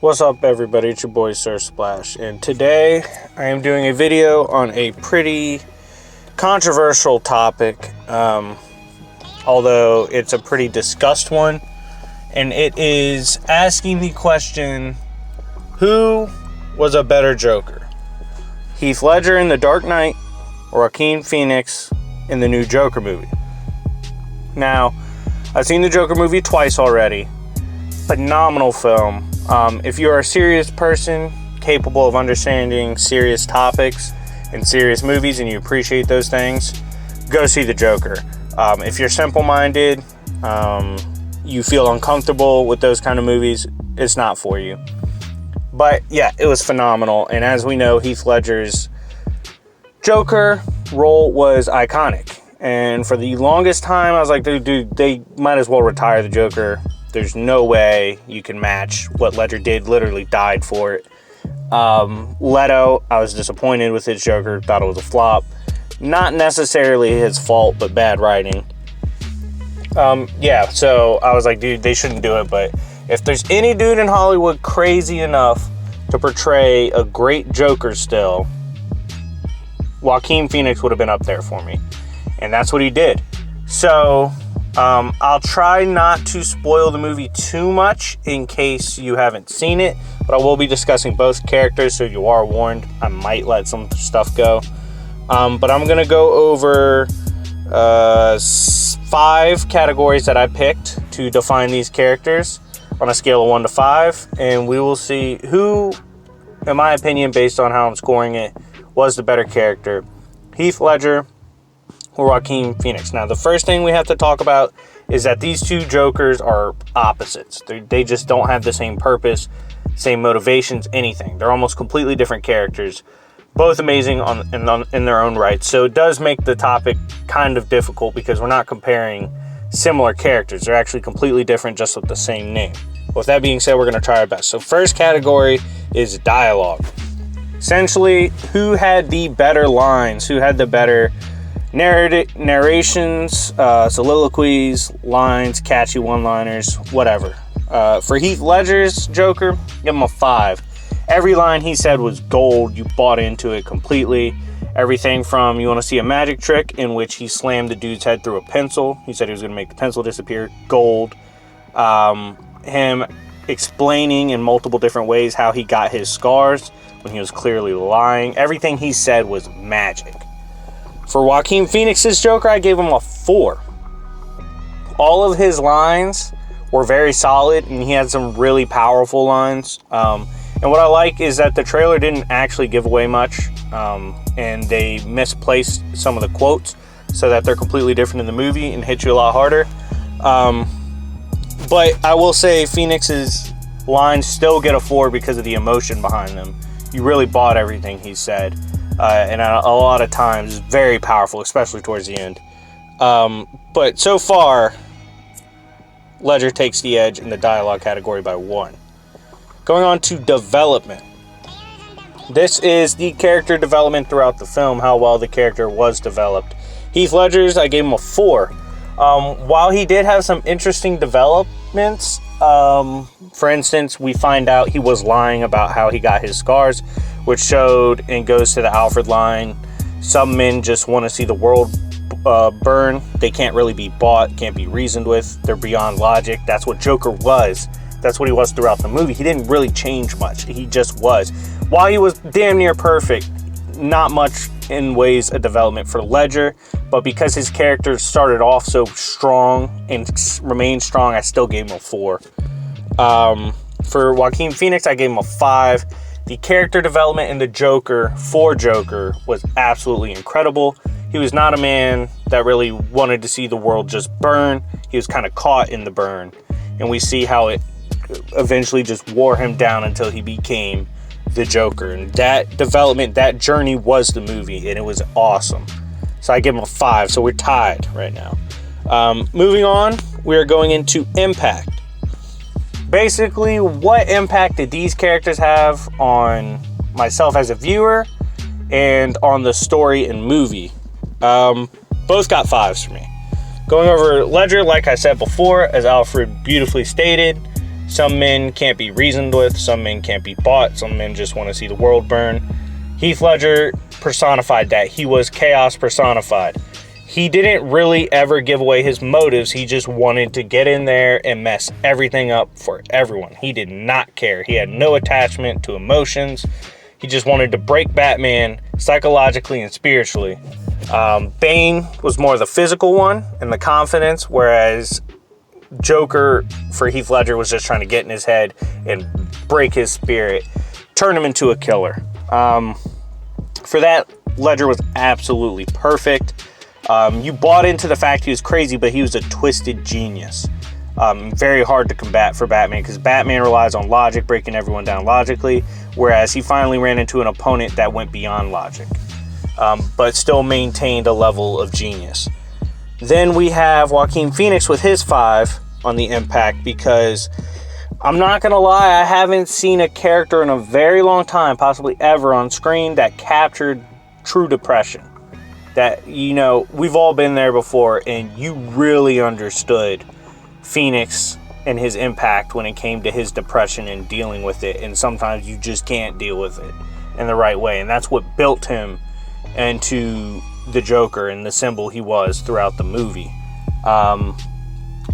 What's up, everybody? It's your boy Sir Splash, and today I am doing a video on a pretty controversial topic, although it's a pretty discussed one, and it is asking the question, who was a better Joker? Heath Ledger in The Dark Knight or Joaquin Phoenix in the new Joker movie? Now, I've seen the Joker movie twice already. Phenomenal film. If you're a serious person capable of understanding serious topics and serious movies and you appreciate those things, go see the Joker. If you're simple-minded, you feel uncomfortable with those kind of movies, it's not for you. But yeah, it was phenomenal. And as we know, Heath Ledger's Joker role was iconic. And for the longest time, I was like, dude, they might as well retire the Joker. There's no way you can match what Ledger did. Literally died for it. Leto, I was disappointed with his Joker. Thought it was a flop. Not necessarily his fault, but bad writing. So I was like, dude, they shouldn't do it. But if there's any dude in Hollywood crazy enough to portray a great Joker still, Joaquin Phoenix would have been up there for me. And that's what he did. So I'll try not to spoil the movie too much in case you haven't seen it, but I will be discussing both characters, so you are warned. I might let some stuff go. But I'm going to go over 5 categories that I picked to define these characters on a scale of 1 to 5, and we will see who, in my opinion, based on how I'm scoring it, was the better character, Heath Ledger or Joaquin Phoenix. Now, the first thing we have to talk about is that these two Jokers are opposites. They just don't have the same purpose, same motivations, anything. They're almost completely different characters, both amazing in their own right. So it does make the topic kind of difficult because we're not comparing similar characters. They're actually completely different, just with the same name. With that being said, we're going to try our best. So first category is dialogue. Essentially, who had the better lines? Who had the better narrations, soliloquies, lines, catchy one-liners, whatever. For Heath Ledger's Joker, give him a 5. Every line he said was gold. You bought into it completely. Everything from, you want to see a magic trick in which he slammed the dude's head through a pencil. He said he was going to make the pencil disappear. Gold. Him explaining in multiple different ways how he got his scars when he was clearly lying. Everything he said was magic. For Joaquin Phoenix's Joker, I gave him a 4. All of his lines were very solid, and he had some really powerful lines. And what I like is that the trailer didn't actually give away much, and they misplaced some of the quotes so that they're completely different in the movie and hit you a lot harder. But I will say Phoenix's lines still get a 4 because of the emotion behind them. You really bought everything he said. And a lot of times very powerful, especially towards the end. But so far, Ledger takes the edge in the dialogue category by 1. Going on to development. This is the character development throughout the film, how well the character was developed. Heath Ledger's, I gave him a 4. While he did have some interesting developments, for instance, we find out he was lying about how he got his scars, which showed and goes to the Alfred line. Some men just want to see the world burn. They can't really be bought, can't be reasoned with. They're beyond logic. That's what Joker was. That's what he was throughout the movie. He didn't really change much. He just was. While he was damn near perfect, not much in ways of development for Ledger, but because his character started off so strong and remained strong, I still gave him a 4. For Joaquin Phoenix, I gave him a 5. The character development in the Joker for Joker was absolutely incredible. He was not a man that really wanted to see the world just burn. He was kind of caught in the burn. And we see how it eventually just wore him down until he became the Joker. And that development, that journey was the movie, and it was awesome. So I give him a 5. So we're tied right now. Moving on, we are going into impact. Basically, what impact did these characters have on myself as a viewer and on the story and movie? Both got 5s for me. Going over Ledger, like I said before, as Alfred beautifully stated, Some men can't be reasoned with, some men can't be bought, some men just want to see the world burn. Heath Ledger personified that. He was chaos personified. He didn't really ever give away his motives. He just wanted to get in there and mess everything up for everyone. He did not care. He had no attachment to emotions. He just wanted to break Batman psychologically and spiritually. Bane was more the physical one and the confidence, whereas Joker for Heath Ledger was just trying to get in his head and break his spirit, turn him into a killer. For that, Ledger was absolutely perfect. You bought into the fact he was crazy, but he was a twisted genius. Very hard to combat for Batman, because Batman relies on logic, breaking everyone down logically, whereas he finally ran into an opponent that went beyond logic, but still maintained a level of genius. Then we have Joaquin Phoenix with his 5 on the impact, because I'm not going to lie, I haven't seen a character in a very long time, possibly ever, on screen that captured true depression. That, you know, we've all been there before, and you really understood Phoenix and his impact when it came to his depression and dealing with it, and sometimes you just can't deal with it in the right way, and that's what built him into the Joker and the symbol he was throughout the movie.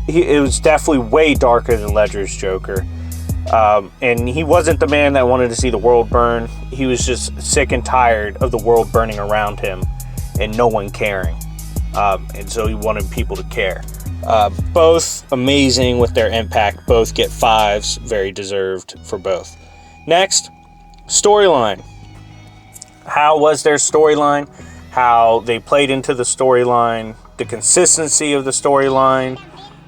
It was definitely way darker than Ledger's Joker, and he wasn't the man that wanted to see the world burn. He was just sick and tired of the world burning around him and no one caring, and so he wanted people to care. Both amazing with their impact. Both get 5s, very deserved for both. Next, storyline. How was their storyline? How they played into the storyline, the consistency of the storyline,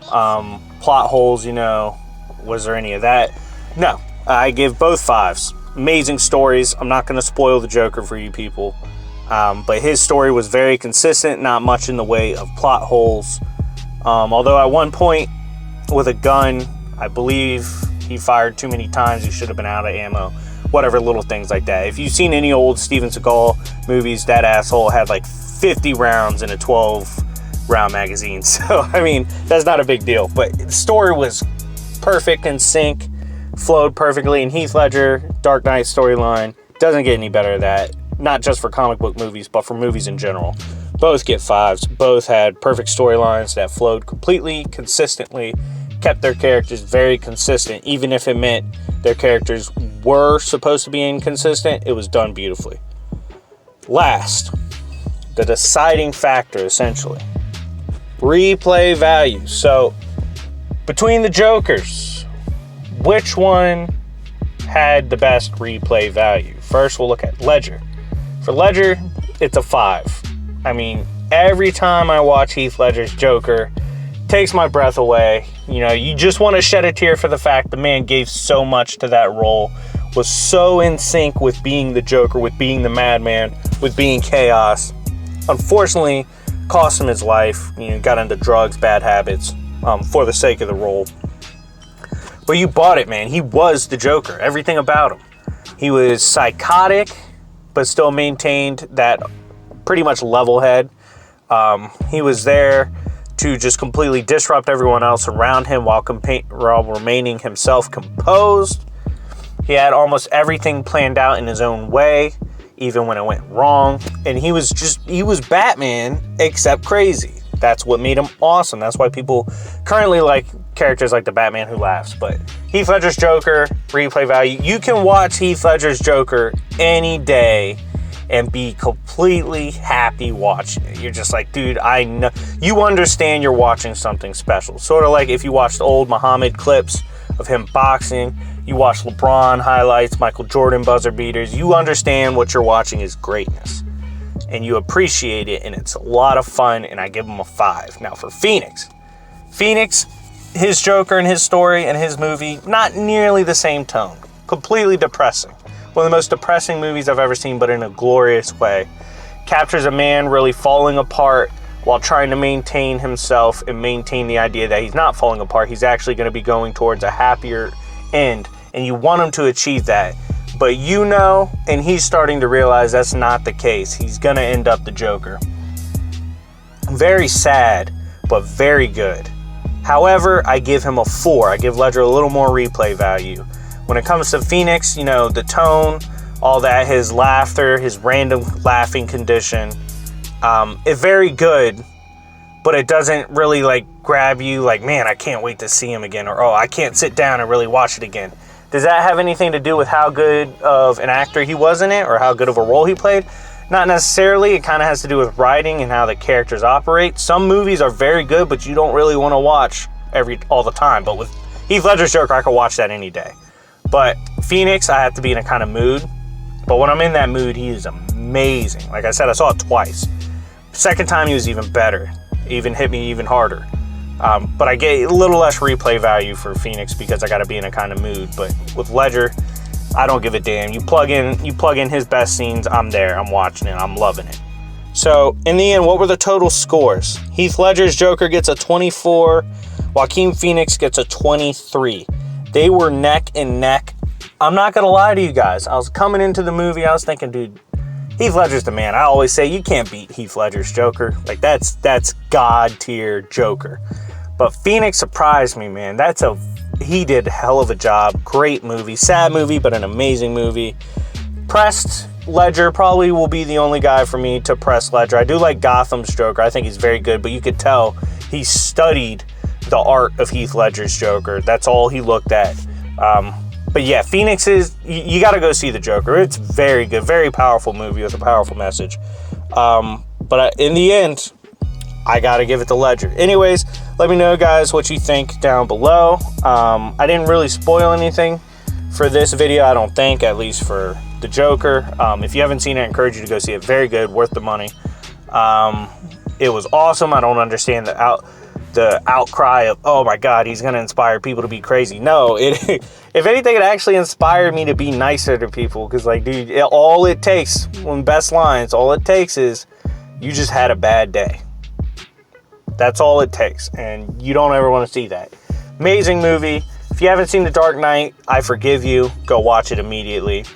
plot holes, you know, was there any of that? No, I give both 5s. Amazing stories. I'm not going to spoil the Joker for you people, but his story was very consistent, not much in the way of plot holes. Although at one point with a gun, I believe he fired too many times, he should have been out of ammo. Whatever, little things like that. If you've seen any old Steven Seagal movies, that asshole had like 50 rounds in a 12-round magazine. So, I mean, that's not a big deal. But the story was perfect in sync, flowed perfectly. And Heath Ledger, Dark Knight storyline, doesn't get any better than that. Not just for comic book movies, but for movies in general. Both get 5s. Both had perfect storylines that flowed completely, consistently, kept their characters very consistent. Even if it meant their characters were supposed to be inconsistent, it was done beautifully. Last, the deciding factor, essentially. Replay value. So, between the Jokers, which one had the best replay value? First, we'll look at Ledger. For Ledger, it's a 5. I mean, every time I watch Heath Ledger's Joker, it takes my breath away. You know, you just want to shed a tear for the fact the man gave so much to that role, was so in sync with being the Joker, with being the Madman, with being chaos. Unfortunately, cost him his life. You know, got into drugs, bad habits, for the sake of the role. But you bought it, man. He was the Joker. Everything about him. He was psychotic, but still maintained that pretty much level head. He was there to just completely disrupt everyone else around him while remaining himself composed. He had almost everything planned out in his own way, even when it went wrong. And he was Batman, except crazy. That's what made him awesome. That's why people currently like characters like the Batman Who Laughs. But Heath Ledger's Joker, replay value. You can watch Heath Ledger's Joker any day and be completely happy watching it. You're just like, dude, I know. You understand you're watching something special. Sort of like if you watched old Muhammad clips of him boxing, you watch LeBron highlights, Michael Jordan buzzer beaters, you understand what you're watching is greatness. And you appreciate it, and it's a lot of fun, and I give him a 5. Now for Phoenix, his Joker and his story and his movie, not nearly the same tone. Completely depressing. One of the most depressing movies I've ever seen, but in a glorious way. Captures a man really falling apart while trying to maintain himself and maintain the idea that he's not falling apart. He's actually going to be going towards a happier end, and you want him to achieve that. But you know, and he's starting to realize that's not the case. He's going to end up the Joker. Very sad, but very good. However, I give him a 4. I give Ledger a little more replay value. When it comes to Phoenix, you know, the tone, all that, his laughter, his random laughing condition, it's very good, but it doesn't really like grab you like, man, I can't wait to see him again, or oh, I can't sit down and really watch it again. Does that have anything to do with how good of an actor he was in it, or how good of a role he played? Not necessarily. It kind of has to do with writing and how the characters operate. Some movies are very good, but you don't really want to watch all the time. But with Heath Ledger's Joker, I could watch that any day. But Phoenix, I have to be in a kind of mood. But when I'm in that mood, he is amazing. Like I said, I saw it twice. Second time, he was even better. Even hit me even harder. But I get a little less replay value for Phoenix because I got to be in a kind of mood. But with Ledger, I don't give a damn. You plug in his best scenes, I'm there. I'm watching it. I'm loving it. So in the end, what were the total scores? Heath Ledger's Joker gets a 24. Joaquin Phoenix gets a 23. They were neck and neck. I'm not going to lie to you guys. I was coming into the movie. I was thinking, dude, Heath Ledger's the man. I always say you can't beat Heath Ledger's Joker. Like that's God tier Joker. But Phoenix surprised me, man. He did a hell of a job. Great movie. Sad movie, but an amazing movie. Pressed Ledger probably will be the only guy for me to press Ledger. I do like Gotham's Joker. I think he's very good, but you could tell he studied the art of Heath Ledger's Joker. That's all he looked at. But yeah, Phoenix is, you got to go see the Joker. It's very good, very powerful movie with a powerful message. But in the end, I got to give it to Ledger. Anyways, let me know, guys, what you think down below. I didn't really spoil anything for this video, I don't think, at least for the Joker. If you haven't seen it, I encourage you to go see it. Very good, worth the money. It was awesome. I don't understand the outcry of, oh my God, he's going to inspire people to be crazy. No, if anything, it actually inspired me to be nicer to people. Because, like, dude, all it takes, one best lines, all it takes is you just had a bad day. That's all it takes. And you don't ever want to see that. Amazing movie. If you haven't seen The Dark Knight, I forgive you. Go watch it immediately.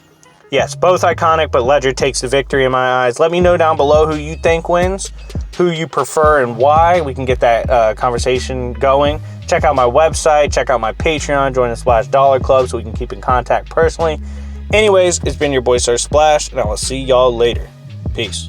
Yes, both iconic, but Ledger takes the victory in my eyes. Let me know down below who you think wins, who you prefer, and why. We can get that conversation going. Check out my website. Check out my Patreon. Join the Splash Dollar Club so we can keep in contact personally. Anyways, it's been your boy, Sir Splash, and I will see y'all later. Peace.